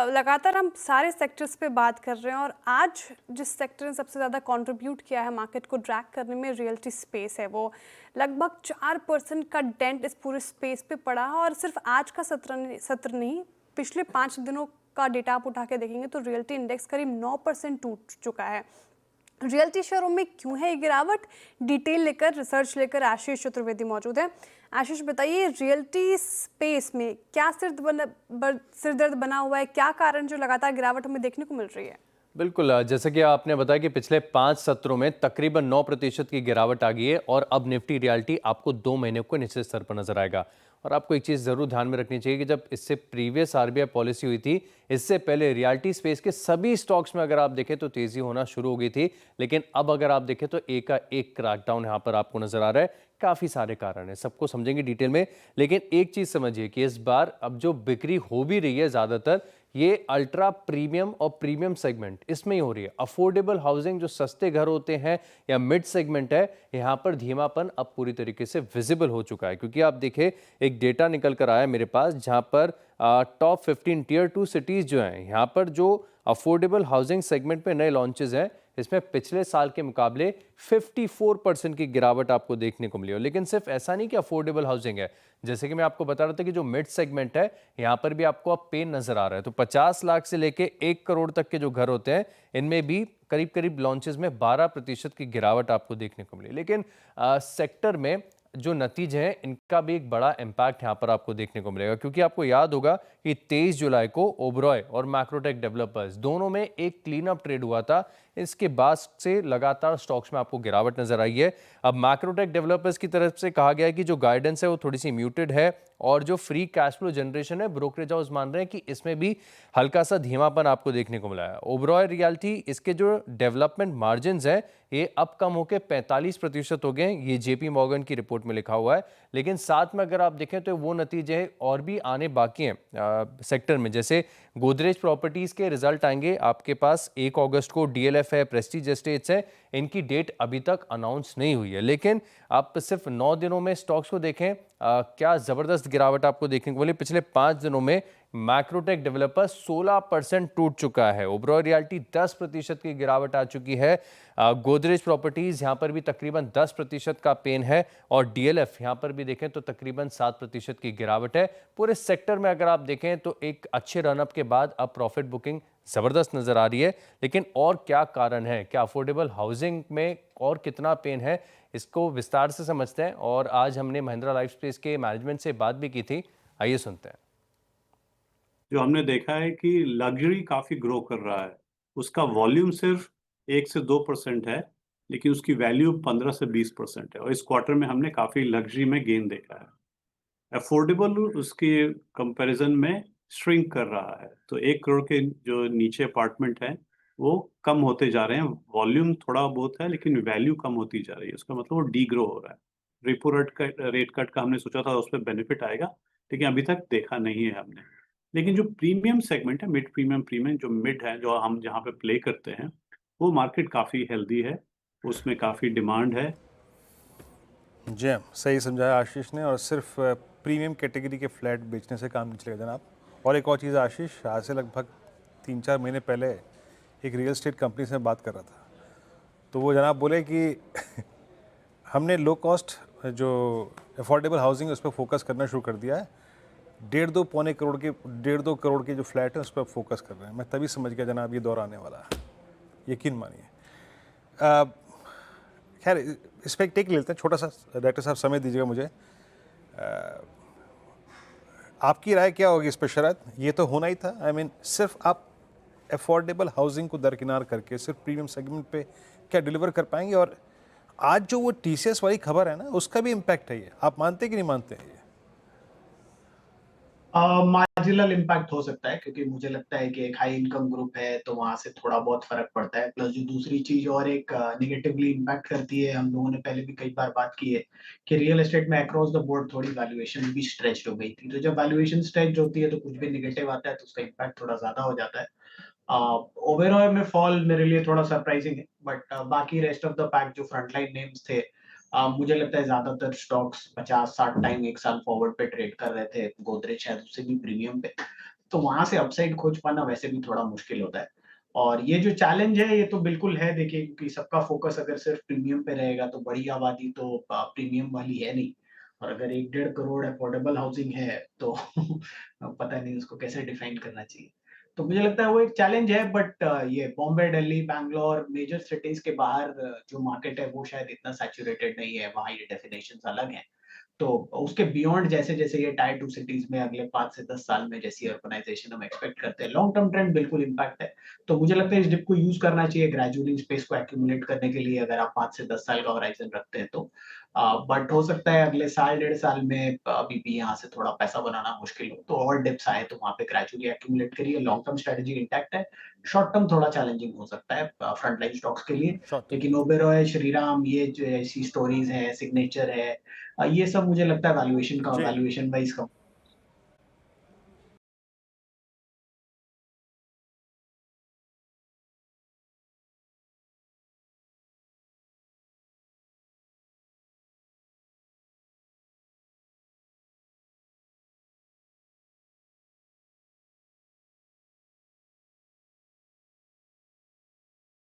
लगातार हम सारे सेक्टर्स पे बात कर रहे हैं और आज जिस सेक्टर ने सबसे ज़्यादा कंट्रीब्यूट किया है मार्केट को ड्रैग करने में रियल्टी स्पेस है। वो लगभग 4% का डेंट इस पूरे स्पेस पे पड़ा है और सिर्फ आज का सत्र नहीं, पिछले 5 दिनों का डेटा आप उठा के देखेंगे तो रियल्टी इंडेक्स करीब 9% टूट चुका है। रियल्टी शेयरों में क्यों है ये गिरावट, डिटेल लेकर रिसर्च लेकर आशीष चतुर्वेदी मौजूद है। आशीष बताइए, रियल्टी स्पेस में क्या सिरदर्द बना हुआ है, क्या कारण जो लगातार गिरावट हमें देखने को मिल रही है? बिल्कुल, जैसे कि आपने बताया कि पिछले 5 सत्रों में तकरीबन 9% की गिरावट आ गई है और अब निफ्टी रियल्टी आपको 2 महीने को निचले स्तर पर नजर आएगा। और आपको एक चीज़ ज़रूर ध्यान में रखनी चाहिए कि जब इससे प्रीवियस आरबीआई पॉलिसी हुई थी, इससे पहले रियल्टी स्पेस के सभी स्टॉक्स में अगर आप देखें तो तेज़ी होना शुरू हो गई थी। लेकिन अब अगर आप देखें तो एक का एक क्रैकडाउन यहाँ पर आपको नजर आ रहा है। काफ़ी सारे कारण हैं, सबको समझेंगे डिटेल में। लेकिन एक चीज़ समझिए कि इस बार अब जो बिक्री हो भी रही है ज़्यादातर, ये अल्ट्रा प्रीमियम और प्रीमियम सेगमेंट इसमें ही हो रही है। अफोर्डेबल हाउसिंग जो सस्ते घर होते हैं या मिड सेगमेंट है, यहाँ पर धीमापन अब पूरी तरीके से विजिबल हो चुका है। क्योंकि आप देखें, एक डेटा निकल कर आया मेरे पास जहाँ पर टॉप 15 टियर 2 सिटीज जो हैं, यहाँ पर जो अफोर्डेबल हाउसिंग सेगमेंट में नए लॉन्चेस हैं, इसमें पिछले साल के मुकाबले 54% की गिरावट आपको देखने को मिली हो। लेकिन सिर्फ ऐसा नहीं कि अफोर्डेबल हाउसिंग है, जैसे कि मैं आपको बता रहा था कि जो मिड सेगमेंट है, यहाँ पर भी आपको अब पेन नजर आ रहा है। तो 50 लाख से लेके 1 करोड़ तक के जो घर होते हैं, इनमें भी करीब करीब लॉन्चेस में 12% की गिरावट आपको देखने को मिली। लेकिन सेक्टर में जो नतीजे हैं, इनका भी एक बड़ा इम्पैक्ट यहाँ पर आपको देखने को मिलेगा। क्योंकि आपको याद होगा कि 23 जुलाई को ओबरॉय और मैक्रोटेक डेवलपर्स दोनों में एक क्लीन अप ट्रेड हुआ था। इसके बाद से लगातार स्टॉक्स में आपको गिरावट नजर आई है। अब मैक्रोटेक डेवलपर्स की तरफ से कहा गया है कि जो गाइडेंस है वो थोड़ी सी म्यूटेड है और जो फ्री कैश फ्लो जनरेशन है, ब्रोकरेज हाउस मान रहे हैं कि इसमें भी हल्का सा धीमापन आपको देखने को मिला है। ओबरॉय रियल्टी, इसके जो डेवलपमेंट मार्जिन है, ये अब कम होकर 45% हो गए। ये जेपी मॉर्गन की रिपोर्ट में लिखा हुआ है। लेकिन साथ में अगर आप देखें तो वो नतीजे और भी आने बाकी हैं सेक्टर में। जैसे गोदरेज प्रॉपर्टीज के रिजल्ट आएंगे आपके पास 1 अगस्त को। डीएलएफ है, प्रेस्टीज एस्टेट्स है, इनकी डेट अभी तक अनाउंस नहीं हुई है। लेकिन आप सिर्फ 9 दिनों में स्टॉक्स को देखें, क्या जबरदस्त गिरावट आपको देखने को मिली। पिछले 5 दिनों में मैक्रोटेक डेवलपर 16% टूट चुका है। ओबरॉय रियल्टी 10% की गिरावट आ चुकी है। गोदरेज प्रॉपर्टीज यहाँ पर भी तकरीबन 10% का पेन है और डीएलएफ यहाँ पर भी देखें तो तकरीबन 7% की गिरावट है। पूरे सेक्टर में अगर आप देखें तो एक अच्छे रनअप के बाद अब प्रॉफिट बुकिंग जबरदस्त नजर आ रही है। लेकिन और क्या कारण है, क्या अफोर्डेबल हाउसिंग में और कितना पेन है, इसको विस्तार से समझते हैं। और आज हमने महिंद्रा लाइफ स्पेस के मैनेजमेंट से बात भी की थी, आइए सुनते हैं। जो हमने देखा है कि लग्जरी काफी ग्रो कर रहा है। उसका वॉल्यूम सिर्फ 1 से 2% है, लेकिन उसकी वैल्यू 15 से 20% है। और इस क्वार्टर में हमने काफी लग्जरी में गेन देखा है। अफोर्डेबल उसके कंपैरिजन में श्रिंक कर रहा है। तो 1 करोड़ के जो नीचे अपार्टमेंट है वो कम होते जा रहे हैं। वॉल्यूम थोड़ा बहुत है लेकिन वैल्यू कम होती जा रही है। उसका मतलब वो डी ग्रो हो रहा है। रेपो रेट कट का हमने सोचा था उस पर बेनिफिट आएगा, लेकिन अभी तक देखा नहीं है हमने। लेकिन जो प्रीमियम सेगमेंट है, मिड प्रीमियम प्रीमियम जो मिड है, जो हम जहाँ पे प्ले करते हैं, वो मार्केट काफ़ी हेल्दी है। उसमें काफ़ी डिमांड है। जी हाँ, सही समझाया आशीष ने। और सिर्फ प्रीमियम कैटेगरी के फ्लैट बेचने से काम नहीं चलेगा जनाब। और एक और चीज़ आशीष, आज से लगभग 3-4 महीने पहले एक रियल एस्टेट कंपनी से बात कर रहा था, तो वो जनाब बोले कि हमने लो कॉस्ट जो अफोर्डेबल हाउसिंग है उस पर फोकस करना शुरू कर दिया है। 1.5-2 करोड़ के जो फ्लैट हैं उस पर फोकस कर रहे हैं। मैं तभी समझ गया जनाब ये दौर आने वाला है, यकीन मानिए। खैर, इस पर एक टेक लेते हैं छोटा सा। डायरेक्टर साहब समय दीजिएगा मुझे। आपकी राय क्या होगी इस पर? शरद, ये तो होना ही था। आई मीन सिर्फ आप अफोर्डेबल हाउसिंग को दरकिनार करके सिर्फ प्रीमियम सेगमेंट पे क्या डिलीवर कर पाएंगे? और आज जो वो टीसीएस वाली खबर है ना, उसका भी इम्पैक्ट है। ये आप मानते कि नहीं मानते हैं? ये मार्जिनल इम्पैक्ट हो सकता है, क्योंकि मुझे लगता है कि एक हाई इनकम ग्रुप है तो वहां से थोड़ा बहुत फर्क पड़ता है। प्लस जो दूसरी चीज और एक निगेटिवली इम्पैक्ट करती है, हम लोगों ने पहले भी कई बार बात की है कि रियल एस्टेट में अक्रॉस द बोर्ड थोड़ी वैल्यूएशन भी स्ट्रेच हो गई थी। तो जब वैल्यूएशन स्ट्रेच होती है तो कुछ भी निगेटिव आता है तो उसका इम्पैक्ट थोड़ा ज्यादा हो जाता है। ओवरऑल में फॉल मेरे लिए थोड़ा सरप्राइजिंग है, बट बाकी रेस्ट ऑफ द पैक जो फ्रंटलाइन नेम्स थे, मुझे लगता है ज्यादातर स्टॉक्स 50-60 टाइम एक साल फॉरवर्ड पे ट्रेड कर रहे थे। गोदरेज शायद उससे भी प्रीमियम पे। तो वहां से अपसाइड खोज पाना वैसे भी थोड़ा मुश्किल होता है। और ये जो चैलेंज है ये तो बिल्कुल है, देखिए, क्योंकि सबका फोकस अगर सिर्फ प्रीमियम पे रहेगा तो बड़ी आबादी तो प्रीमियम वाली है नहीं। और अगर 1-1.5 करोड़ अफोर्डेबल हाउसिंग है तो पता नहीं उसको कैसे डिफाइन करना चाहिए। तो मुझे लगता है वो एक चैलेंज है, बट ये बॉम्बे, दिल्ली, बैंगलोर, मेजर सिटीज के बाहर जो मार्केट है वो शायद इतना सैचुरेटेड नहीं है, वहाँ ये डेफिनेशंस अलग हैं। तो उसके बियॉन्ड जैसे-जैसे ये टायर 2 सिटीज़ में अगले 5 से 10 साल में जैसी अर्बनाइजेशन हम एक्सपेक्ट करते हैं, लॉन्ग टर्म ट्रेंड बिल्कुल इम्पैक्ट है। तो मुझे लगता है इस डिप को यूज़ करना चाहिए ग्रेजुअली स्पेस को एक्यूमुलेट करने के लिए, अगर आप 5 से 10 साल का होराइज़न रखते हैं तो। बट हो सकता है अगले साल, डेढ़ साल में अभी भी यहाँ से थोड़ा पैसा बनाना मुश्किल हो, तो और डिप्स आए तो वहाँ पे ग्रेजुअली एक्यूमुलेट करिए। लॉन्ग टर्म स्ट्रेटजी इंटैक्ट है, शॉर्ट टर्म थोड़ा चैलेंजिंग हो सकता है फ्रंटलाइन स्टॉक्स के लिए। शॉर्ट लेकिन ओबेरॉय, श्रीराम, ये जो ऐसी स्टोरीज है, सिग्नेचर है, ये सब मुझे लगता है वैल्यूएशन जी वाइज